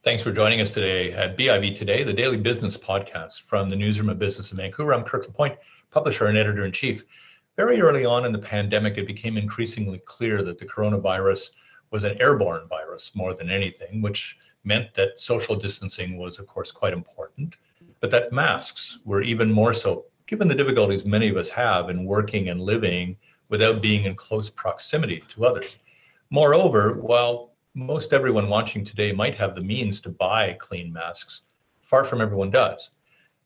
Thanks for joining us today at BIV Today, the daily business podcast from the Newsroom of Business in Vancouver. I'm Kirk LaPointe, publisher and editor-in-chief. Very early on in the pandemic, it became increasingly clear that the coronavirus was an airborne virus more than anything, which meant that social distancing was, of course, quite important, but that masks were even more so, given the difficulties many of us have in working and living without being in close proximity to others. Moreover, while most everyone watching today might have the means to buy clean masks, far from everyone does.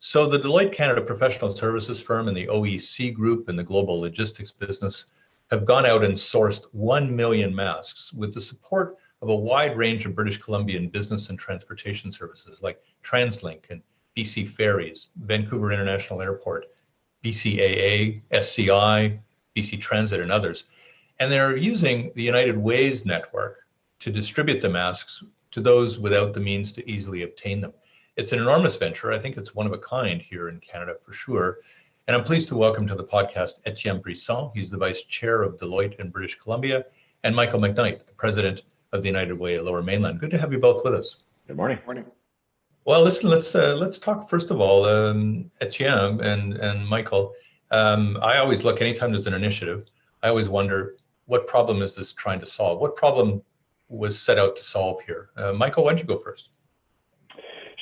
So the Deloitte Canada professional services firm and the OEC Group and the global logistics business have gone out and sourced 1 million masks with the support of a wide range of British Columbian business and transportation services like TransLink and BC Ferries, Vancouver International Airport, BCAA, SCI, BC Transit, and others. And they're using the United Way's network to distribute the masks to those without the means to easily obtain them. It's an enormous venture. I think it's one of a kind here in Canada for sure. And I'm pleased to welcome to the podcast Etienne Bruson. He's the vice chair of Deloitte in British Columbia, and Michael McKnight, the president of the United Way Lower Mainland. Good to have you both with us. Good morning. Morning. Well, listen, let's talk first of all, Etienne and Michael. I always look, anytime there's an initiative, I always wonder, what problem is this trying to solve? What problem was set out to solve here? Michael, why don't you go first?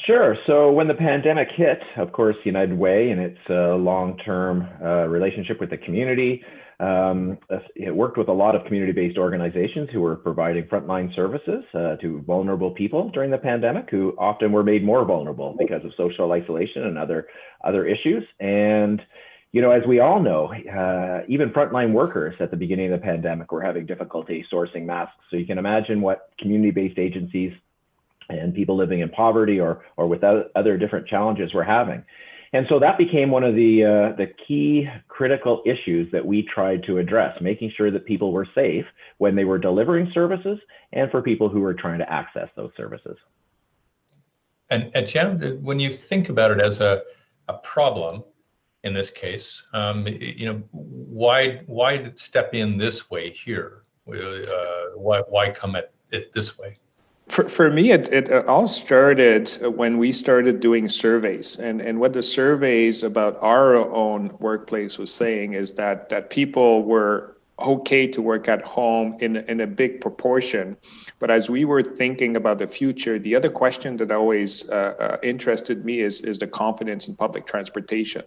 Sure. So when the pandemic hit, of course, United Way and its long-term relationship with the community, it worked with a lot of community-based organizations who were providing frontline services to vulnerable people during the pandemic, who often were made more vulnerable because of social isolation and other issues. And you know, as we all know, even frontline workers at the beginning of the pandemic were having difficulty sourcing masks. So you can imagine what community-based agencies and people living in poverty or with other different challenges were having. And so that became one of the key critical issues that we tried to address, making sure that people were safe when they were delivering services and for people who were trying to access those services. And Etienne, when you think about it as a problem, in this case, you know, why step in this way here? Why come at it this way? For me, it all started when we started doing surveys, and what the surveys about our own workplace was saying is that people were okay to work at home in a big proportion. But as we were thinking about the future, the other question that always interested me is the confidence in public transportation,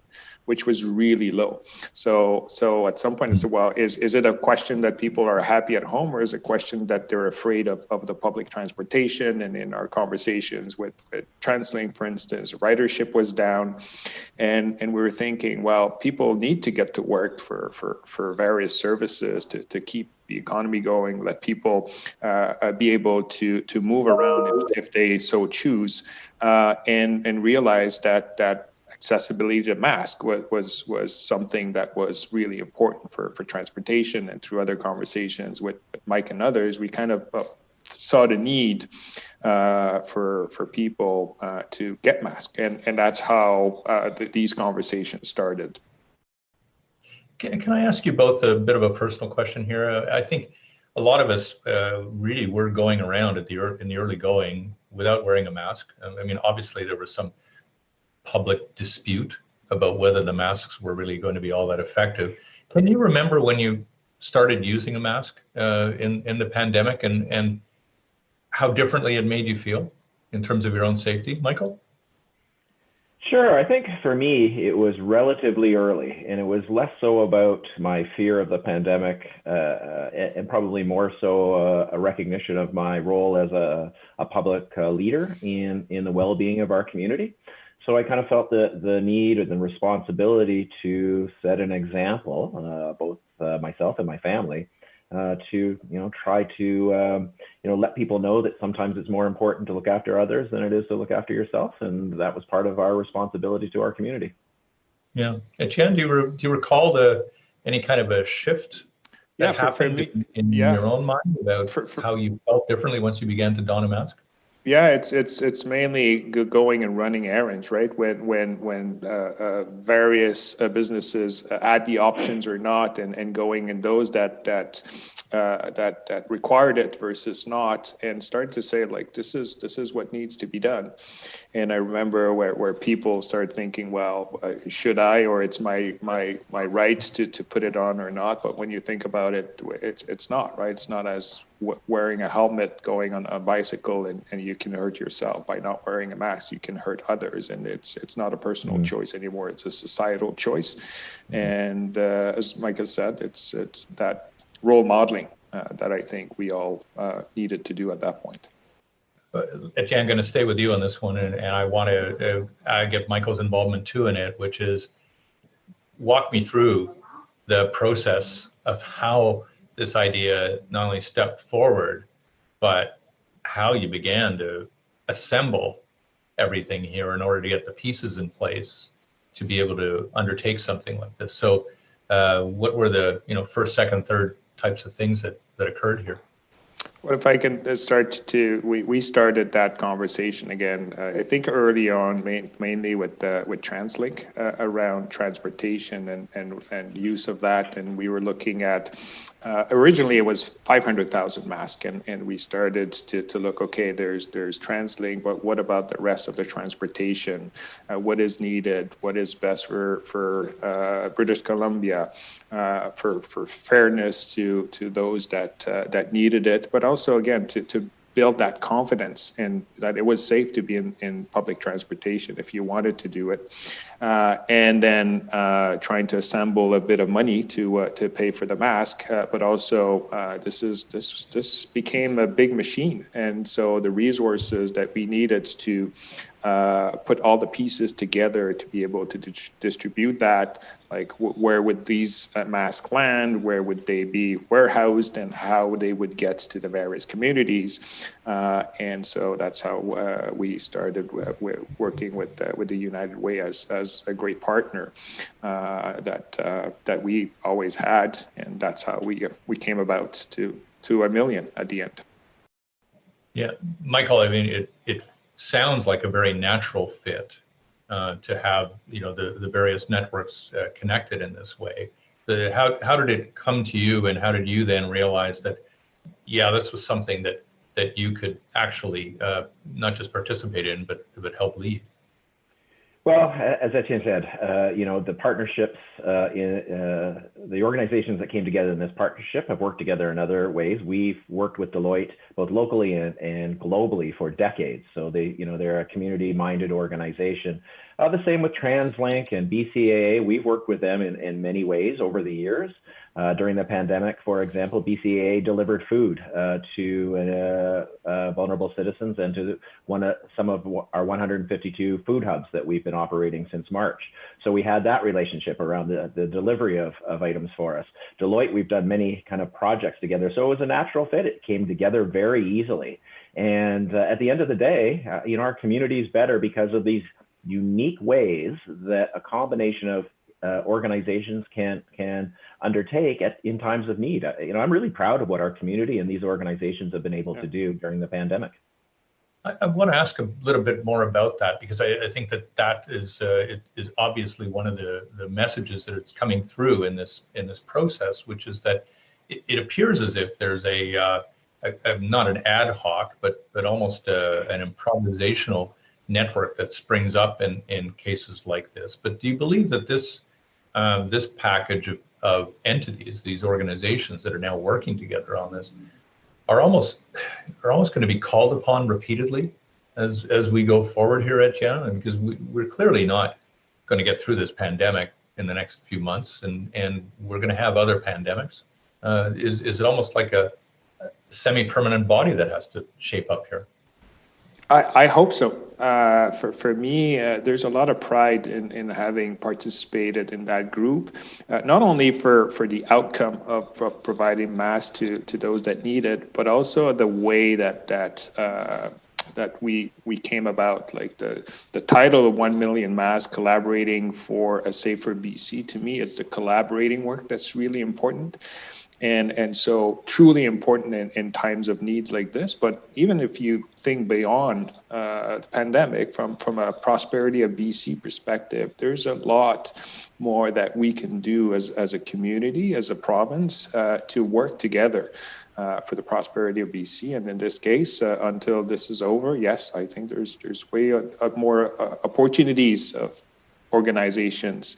which was really low. So at some point I said, well, is it a question that people are happy at home, or is it a question that they're afraid of the public transportation? And in our conversations with TransLink, for instance, ridership was down, and we were thinking, well, people need to get to work for various services to keep the economy going, let people be able to move around if they so choose, and realize that accessibility to mask was something that was really important for transportation. And through other conversations with Mike and others, we kind of saw the need for people to get masks, and that's how these conversations started. Can I ask you both a bit of a personal question here? I think a lot of us really were going around in the early going without wearing a mask. I mean, obviously there was some public dispute about whether the masks were really going to be all that effective. Can you remember when you started using a mask in the pandemic, and how differently it made you feel in terms of your own safety, Michael? Sure. I think for me, it was relatively early, and it was less so about my fear of the pandemic and probably more so a recognition of my role as a public leader in the well-being of our community. So I kind of felt the need and the responsibility to set an example, both myself and my family, to try to let people know that sometimes it's more important to look after others than it is to look after yourself, and that was part of our responsibility to our community. Yeah, Etienne, do you recall any kind of a shift that happened in your own mind about how you felt differently once you began to don a mask? Yeah, it's mainly going and running errands, right? When various businesses add the options or not, and going in those that required it versus not, and start to say like this is what needs to be done. And I remember where people started thinking, well, should I, or it's my right to put it on or not. But when you think about it, it's not, right? It's not as wearing a helmet going on a bicycle, and you can hurt yourself. By not wearing a mask, you can hurt others, and it's not a personal choice anymore. It's a societal choice. And as Michael said, it's that role modeling that I think we all needed to do at that point. Etienne, I'm going to stay with you on this one, and I want to get Michael's involvement too in it, which is walk me through the process of how this idea not only stepped forward, but how you began to assemble everything here in order to get the pieces in place to be able to undertake something like this. So what were the first, second, third types of things that occurred here? Well, if I can start we started that conversation again, I think early on, mainly with TransLink around transportation and use of that. And we were looking at, originally it was 500,000 masks, and we started to look, okay, there's TransLink, but what about the rest of the transportation? What is needed? What is best for British Columbia, for fairness to those that needed it, but also again to build that confidence and that it was safe to be in public transportation if you wanted to do it, and then trying to assemble a bit of money to pay for the mask, but also this became a big machine, and so the resources that we needed to put all the pieces together to be able to distribute that, like where would these masks land, where would they be warehoused, and how they would get to the various communities. And so that's how we started working with the United Way as a great partner that we always had, and that's how we came about to $1 million at the end. Yeah, Michael, I mean, it sounds like a very natural fit to have the various networks connected in this way. How did it come to you, and how did you then realize that this was something that you could actually not just participate in but help lead? Well, as Etienne said, the partnerships, the organizations that came together in this partnership have worked together in other ways. We've worked with Deloitte both locally and globally for decades. So they're a community-minded organization. The same with TransLink and BCAA. We've worked with them in many ways over the years. During the pandemic, for example, BCAA delivered food to vulnerable citizens and to some of our 152 food hubs that we've been operating since March. So we had that relationship around the delivery of items for us. Deloitte, we've done many kind of projects together. So it was a natural fit. It came together very easily. And at the end of the day, our community is better because of these unique ways that a combination of organizations can undertake in times of need. I'm really proud of what our community and these organizations have been able to do during the pandemic. I want to ask a little bit more about that, because I think that is obviously one of the messages that it's coming through in this process, which is that it appears as if there's a not an ad hoc, but almost an improvisational network that springs up in cases like this. But do you believe that this package of entities, these organizations that are now working together on this, are almost going to be called upon repeatedly as we go forward here at Etienne? And because we're clearly not going to get through this pandemic in the next few months, and we're going to have other pandemics. Is it almost like a semi-permanent body that has to shape up here? I hope so. For me, there's a lot of pride in having participated in that group, not only for the outcome of providing masks to those that need it, but also the way that we came about. Like the title of 1 million masks, collaborating for a safer BC. To me, it's the collaborating work that's really important. And so truly important in times of needs like this. But even if you think beyond the pandemic, from a prosperity of BC perspective, there's a lot more that we can do as a community, as a province, to work together for the prosperity of BC. And in this case, until this is over, yes, I think there's way more opportunities of organizations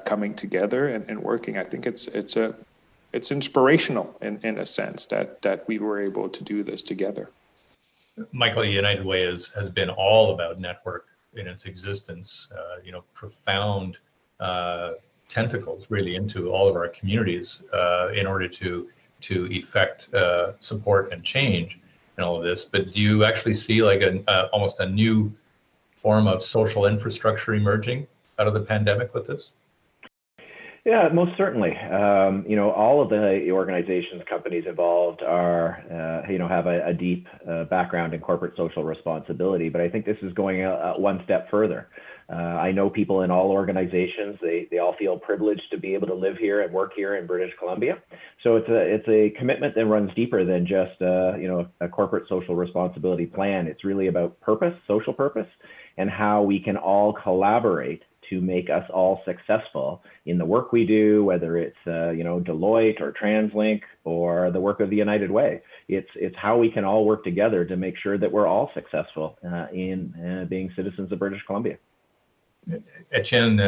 coming together and working. I think it's inspirational in a sense that we were able to do this together. Michael, United Way has been all about network in its existence. Profound tentacles really into all of our communities in order to effect support and change and all of this. But do you actually see like almost a new form of social infrastructure emerging out of the pandemic with this? Yeah, most certainly. All of the organizations, companies involved are, have a deep background in corporate social responsibility. But I think this is going one step further. I know people in all organizations, they all feel privileged to be able to live here and work here in British Columbia. So it's a commitment that runs deeper than just, a corporate social responsibility plan. It's really about purpose, social purpose, and how we can all collaborate to make us all successful in the work we do, whether it's Deloitte or TransLink or the work of the United Way. It's how we can all work together to make sure that we're all successful in being citizens of British Columbia. Etienne,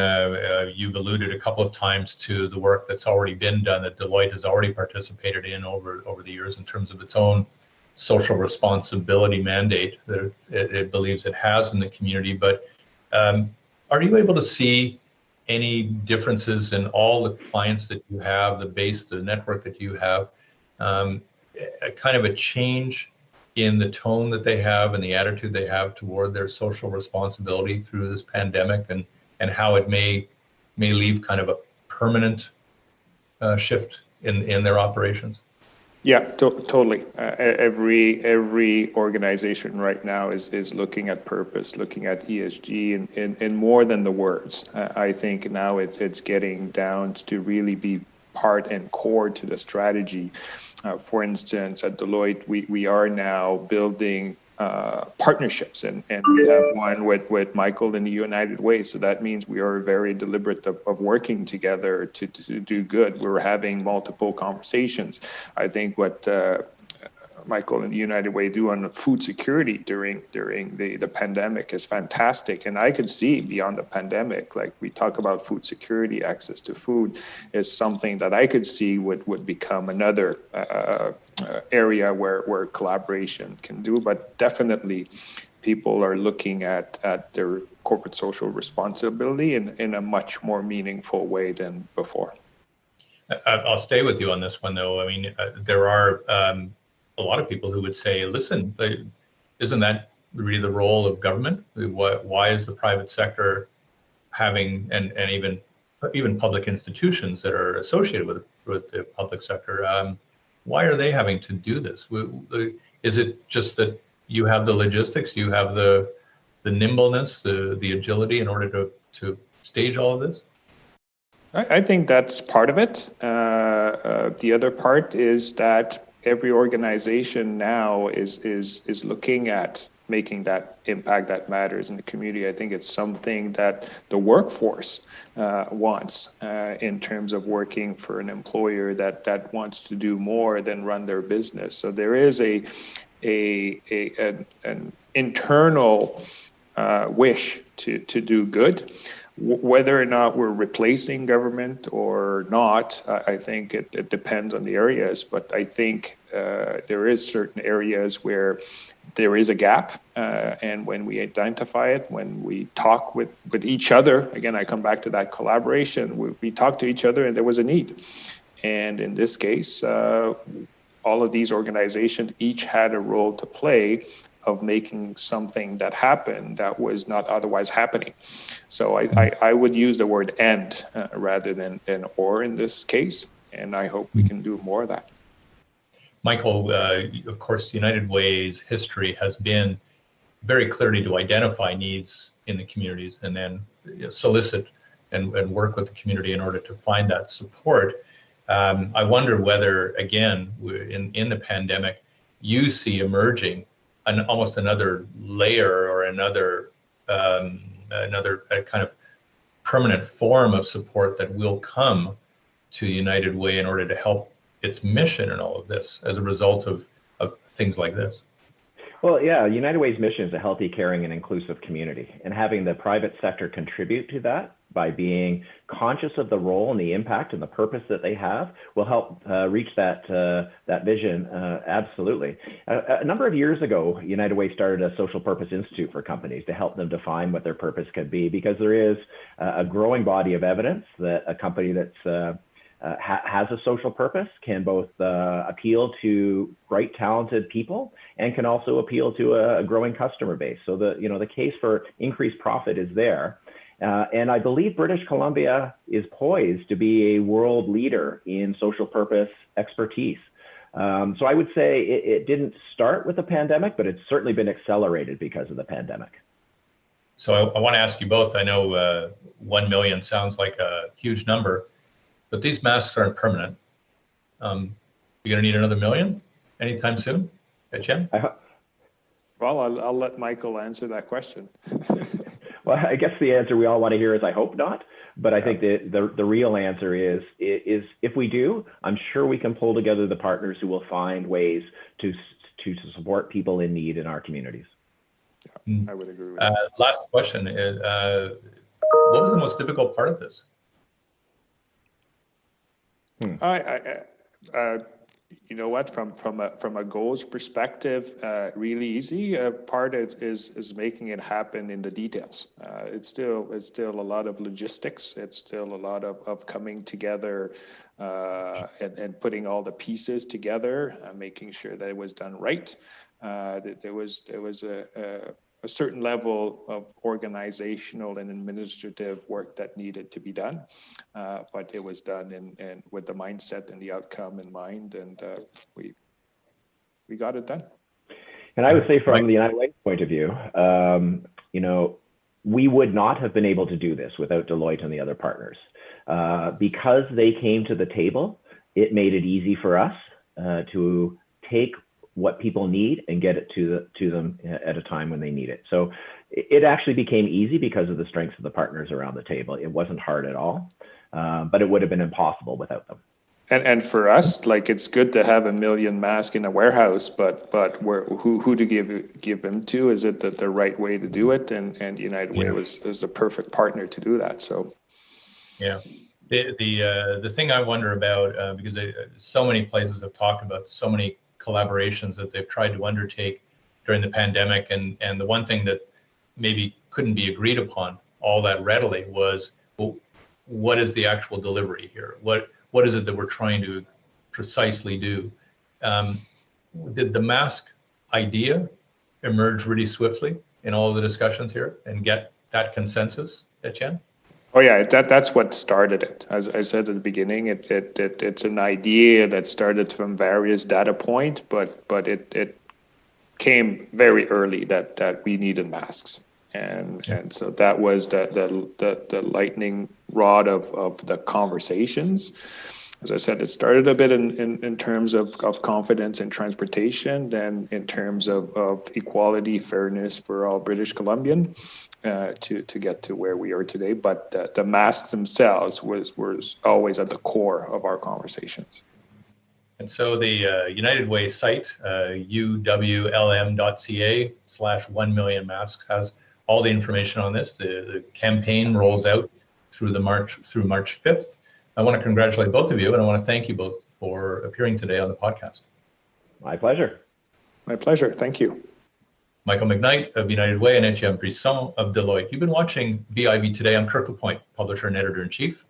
you've alluded a couple of times to the work that's already been done, that Deloitte has already participated in over the years in terms of its own social responsibility mandate that it believes it has in the community. But are you able to see any differences in all the clients that you have, the network that you have, a kind of a change in the tone that they have and the attitude they have toward their social responsibility through this pandemic, and how it may leave kind of a permanent shift in their operations? Yeah, totally. Every organization right now is looking at purpose, looking at ESG, and more than the words. I think now it's getting down to really be part and core to the strategy. For instance, at Deloitte, we are now building partnerships, and we have one with Michael in the United Way. So that means we are very deliberate of working together to do good. We're having multiple conversations. I think what Michael and the United Way do on food security during the pandemic is fantastic. And I could see beyond the pandemic, like we talk about food security, access to food is something that I could see would become another area where collaboration can do. But definitely people are looking at their corporate social responsibility in a much more meaningful way than before. I'll stay with you on this one, though. I mean, there are a lot of people who would say, listen, isn't that really the role of government? Why is the private sector having, and even public institutions that are associated with the public sector, why are they having to do this? Is it just that you have the logistics, you have the nimbleness, the agility in order to stage all of this? I think that's part of it. The other part is that every organization now is looking at making that impact that matters in the community. I think it's something that the workforce wants in terms of working for an employer that wants to do more than run their business. So there is an internal wish to do good. Whether or not we're replacing government or not, I think it depends on the areas. But I think there is certain areas where there is a gap. And when we identify it, when we talk with each other, again, I come back to that collaboration, we talk to each other and there was a need. And in this case, all of these organizations each had a role to play of making something that happened that was not otherwise happening. So I would use the word and rather than an or in this case, and I hope we can do more of that. Michael, of course, United Way's history has been very clearly to identify needs in the communities and then solicit and work with the community in order to find that support. I wonder whether, again, in the pandemic, you see emerging almost another layer or another kind of permanent form of support that will come to United Way in order to help its mission in all of this as a result of things like this. Well, yeah, United Way's mission is a healthy, caring, and inclusive community. And having the private sector contribute to that by being conscious of the role and the impact and the purpose that they have will help reach that vision, absolutely. A number of years ago, United Way started a social purpose institute for companies to help them define what their purpose could be, because there is a growing body of evidence that a company that's has a social purpose can both appeal to bright, talented people and can also appeal to a growing customer base. So the case for increased profit is there. And I believe British Columbia is poised to be a world leader in social purpose expertise. So I would say it didn't start with the pandemic, but it's certainly been accelerated because of the pandemic. So I want to ask you both. I know 1 million sounds like a huge number, but these masks aren't permanent. You're going to need another million anytime soon, Etienne? Well, I'll let Michael answer that question. Well, I guess the answer we all want to hear is I hope not. But I think the real answer is if we do, I'm sure we can pull together the partners who will find ways to support people in need in our communities. Yeah, I would agree with that. Last question is, what was the most difficult part of this? You know what? From a goals perspective, really easy. Part is making it happen in the details. It's still a lot of logistics. It's still a lot of coming together and putting all the pieces together, making sure that it was done right. That there was a certain level of organizational and administrative work that needed to be done, but it was done and with the mindset and the outcome in mind, and we got it done. And I would say from the United Way point of view, we would not have been able to do this without Deloitte and the other partners. Because they came to the table, it made it easy for us to take what people need and get it to them at a time when they need it. So it actually became easy because of the strengths of the partners around the table. It wasn't hard at all, but it would have been impossible without them. And for us, like, it's good to have 1 million masks in a warehouse, but who to give them to? Is it the right way to do it? And United Way is a perfect partner to do that. So yeah. The thing I wonder about, because so many places have talked about so many collaborations that they've tried to undertake during the pandemic, and the one thing that maybe couldn't be agreed upon all that readily was, well, what is the actual delivery here? What is it that we're trying to precisely do? Did the mask idea emerge really swiftly in all of the discussions here and get that consensus, Etienne? Oh yeah, that's what started it. As I said at the beginning, it's an idea that started from various data points, but it came very early that we needed masks, and so that was the lightning rod of the conversations. As I said, it started a bit in terms of confidence in transportation, then in terms of equality, fairness for all British Columbian, to get to where we are today. But the masks themselves was always at the core of our conversations. And so the United Way site, uwlm.ca/1 million masks, has all the information on this. The campaign rolls out through March 5th. I want to congratulate both of you, and I want to thank you both for appearing today on the podcast. My pleasure. My pleasure. Thank you. Michael McKnight of United Way and Etienne Bruson of Deloitte. You've been watching BIV Today. I'm Kirk LaPointe, publisher and editor-in-chief.